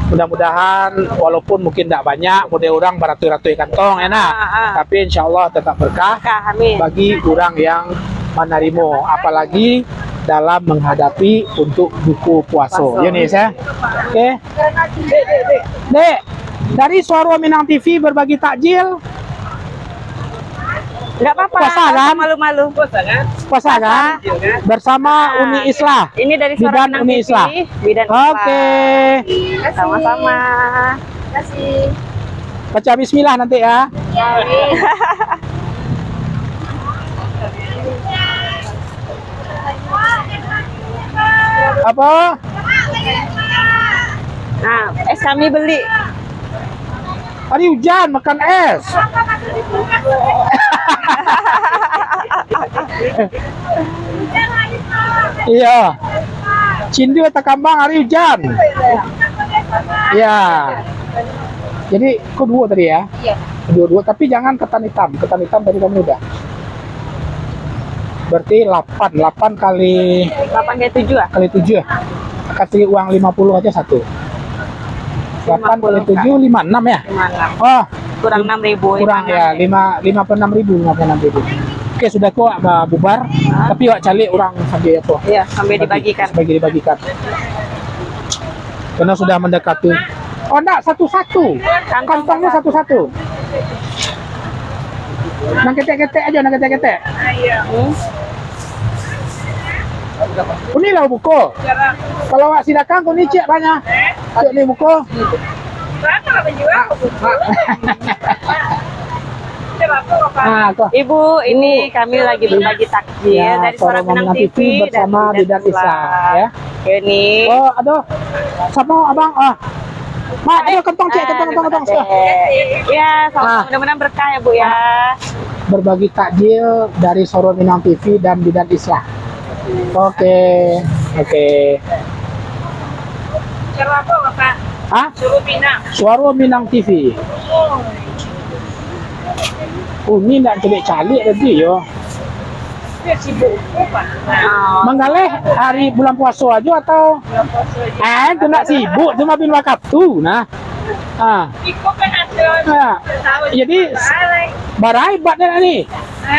Mudah-mudahan walaupun mungkin tidak banyak, mudah orang beratus-ratus kantong enak. Tapi insya Allah tetap berkah Amin. bagi orang yang menerima, apalagi dalam menghadapi untuk buku puasa. Ya nih ya. Oke. Dek, dari Suara Minang TV berbagi takjil. Enggak apa-apa. Puasa kan? Malu-malu. Puasa kan? Bersama Uni Islah. Ini dari Suara Bidan Minang Uni TV. Islah. Bidan Islah. Oke. Sama-sama. Kasih. Baca bismillah nanti ya. Apa? Nah, es kami beli. Hari hujan makan es. Iya. Cindu atau kambang hari hujan. Iya. Jadi kedua tadi ya. Iya. Dua-dua, tapi jangan ketan hitam. Ketan hitam tadi kamu udah. Berarti 8 kali 8 kali 7 ah? kali 7. Kasih uang 50 aja satu. 8 kali 7 56 ya? 56. Oh, Kurang 6.000. kurang ya, 56.000. Oke, sudah kok bubar. Tapi wak cari orang sambil apa? Iya, sampai dibagikan. Dibagikan. Karena sudah mendekati. Oh, enggak, satu-satu. Kantongnya satu-satu. Nang ketek-ketek aja, nang ketek-ketek. Ini lah buku. Kalau wak silakan kau ni cek banyak. Cek ni buku. Ibu, ini kami lagi berbagi takjil Ya, dari Suara Minang TV bersama Bidan Isa ya. Ini. Oh, aduh. Sama abang. Mak, ayo kentong cek, kentong. Ya, sama mudah-mudahan berkah ya Bu ya. Berbagi takjil dari Soro Minang TV dan Bidan Islah. Oke. Cara apa Bapak? Hah? Suruh Pinang. Suara Minang TV. Oh, ini nak calik tadi yo. Dia sibuk Pak. Manggaleh hari bulan puasa aja atau? Tu nak sibuk cuma bin wakaf tu nah. Ikut kan ada. Jadi barai batnya nih.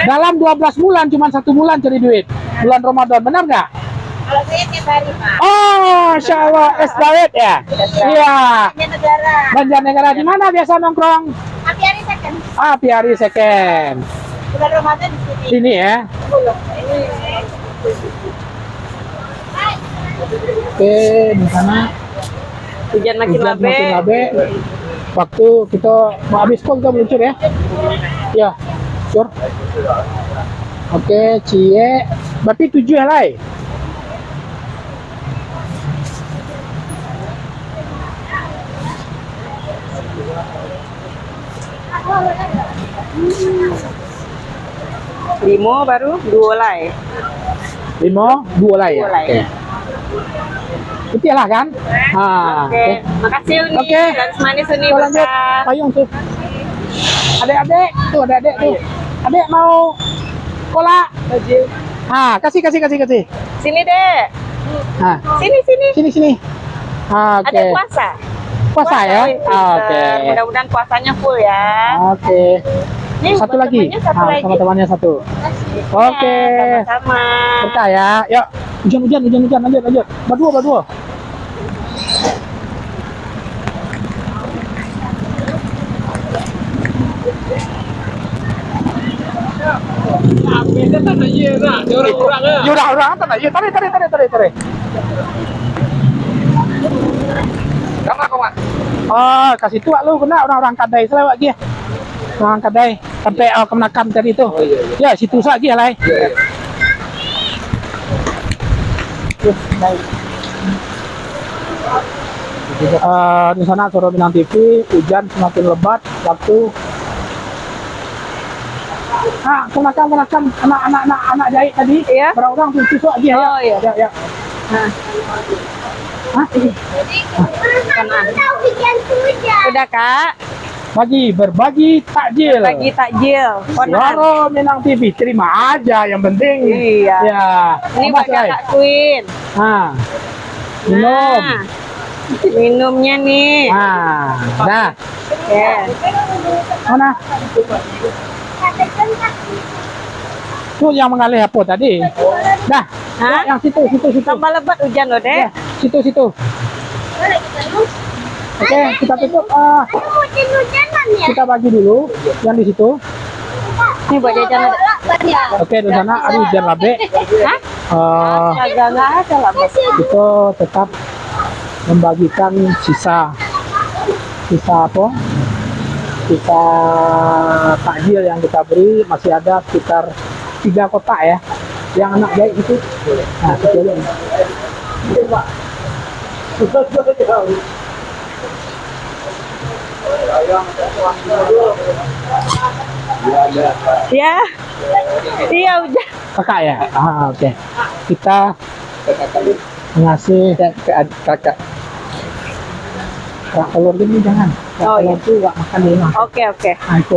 Dalam 12 bulan cuma 1 bulan cari duit. Bulan Ramadan, benar nggak? Kalau saya tiap hari Pak. Oh, Masya Allah, es dawet ya? Iya. Negara. Banjarnegara di mana biasa nongkrong? Tapi hari second. Piari Second. Bulan Ramadan di sini. Sini ya. Oke, di sana Hujan makin hujan labe. makin labe. Waktu kita mau habis kok kita meluncur ya? Ya, cur. Oke, cie. Berarti 7 ya, Lai? Limo baru 2 lay. 5, 2 Lai ya? Dua Lai. Oke. Itu lah kan? Oke. Makasih Uni. Oke. Garis manis Uni Kita lanjut. berkah. Payung tuh. Adek-adek, tuh adek-adek tuh. Adek mau kola? Kasih. Sini deh. Sini. Sini. Oke. Ada puasa. Puasa ya? wih, pinter. Oke. Mudah-mudahan puasanya full ya. Oke. Nih, Satu buat lagi. temennya satu lagi. Sama temannya satu. Oke. Ya, sama-sama. Berkah ya. Yuk. Hujan. Lanjut. Berdua. Orang tak nak. Tarik. Kasih tuak lu kena orang kadai selewat dia. Orang kadai sampai kemenakan tadi tu. Ya, situ lagi lah. Di sana Soro Minang TV, hujan semakin lebat, waktu kemenakan anak jahit tadi. Iya. Berapa orang tu susuk lagi ya. Oh, iya. Ya. Udah Kak. Berbagi takjil. Bagi takjil. Suara Minang TV, terima aja yang penting. Iya. Ya. Ini Mas, buat Lai. Kakak Queen. Minum. Nah, minumnya nih. Nah. Oke. Mana? Tuh yang mengalih apa tadi? Nah, Hah? yang situ. Tambah lebat hujan loh, Dek. Ya, situ. Oke, kita tutup. Kita bagi dulu yang di situ. Ini buat jajan. Oke, di sana ada hujan labe. Hah? Agak nggak ada lah, Bos. Kita tetap membagikan sisa apa? Sisa takjil yang kita beri masih ada sekitar 3 kotak ya. Yang anak jahit itu. Nah, kecilnya. Ya. Iya udah. Kakak ya? Oke. Kita ngasih kakak. kerak telur gini jangan. Kerak Oh, telur iya. tuh nggak makan di rumah. Oke, oke. Nah, itu.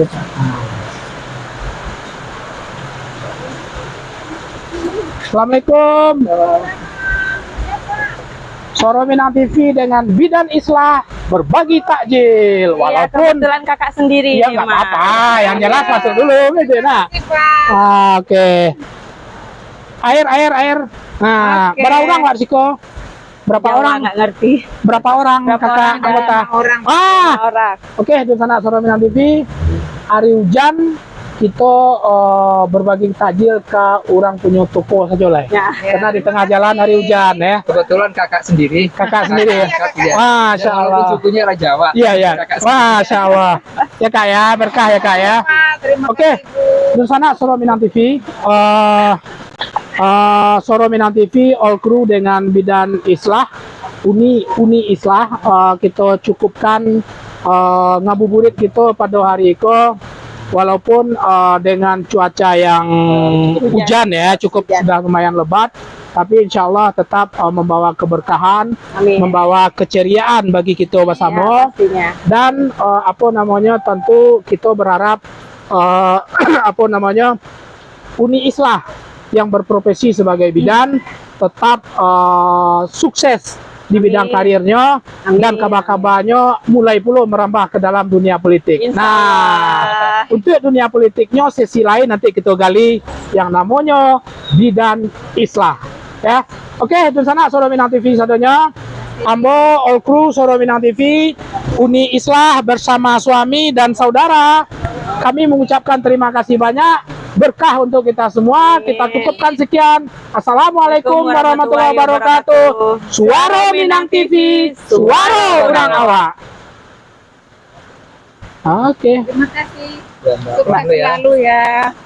Nah. Assalamualaikum. Soro Minang TV dengan Bidan Islah berbagi takjil. Iya, Walaupun kebetulan kakak sendiri ya nih, nggak Mas. apa-apa, yang jelas Iya. masuk dulu gitu nah. Oke. Air. Nah, Oke. berapa orang Mbak Siko? Berapa Jawa orang? nggak ngerti. Berapa orang Berapa kakak orang dan anggota? orang. Orang. Oke, di sana Soro Minang TV. Hari hujan kita berbagi takjil ke orang punya toko saja lah. Ya. Karena di tengah jalan hari hujan ya. Kebetulan kakak sendiri. Kakak sendiri ya. Iya. Masya Walaupun Allah. sukunya orang Jawa. Iya. Kakak sendiri. Masya Allah. Ya kak ya, berkah ya kak ya. Oke, di sana Soro Minang TV. Soro Minang TV all crew dengan Bidan Islah Uni Islah kita cukupkan ngabuburit kita pada hari itu walaupun dengan cuaca yang hujan ya cukup sudah lumayan lebat tapi insya Allah tetap membawa keberkahan, Amin. membawa keceriaan bagi kita bersama Iya, pastinya. dan tentu kita berharap Uni Islah yang berprofesi sebagai bidan tetap sukses di bidang Amin. karirnya Amin. dan kabar-kabarnya mulai pula merambah ke dalam dunia politik. Insya Nah, Allah. untuk dunia politiknya sesi lain nanti kita gali yang namanya Bidan Islah. Ya, oke, di sana Soro Minang TV sadonya. Ambo all crew Soro Minang TV Uni Islah bersama suami dan saudara. Kami mengucapkan terima kasih banyak. Berkah untuk kita semua. Kita cukupkan sekian. Assalamualaikum warahmatullahi wabarakatuh. Suara Minang TV, suara orang awak. Oke. Terima kasih. Sukses Sukses selalu ya.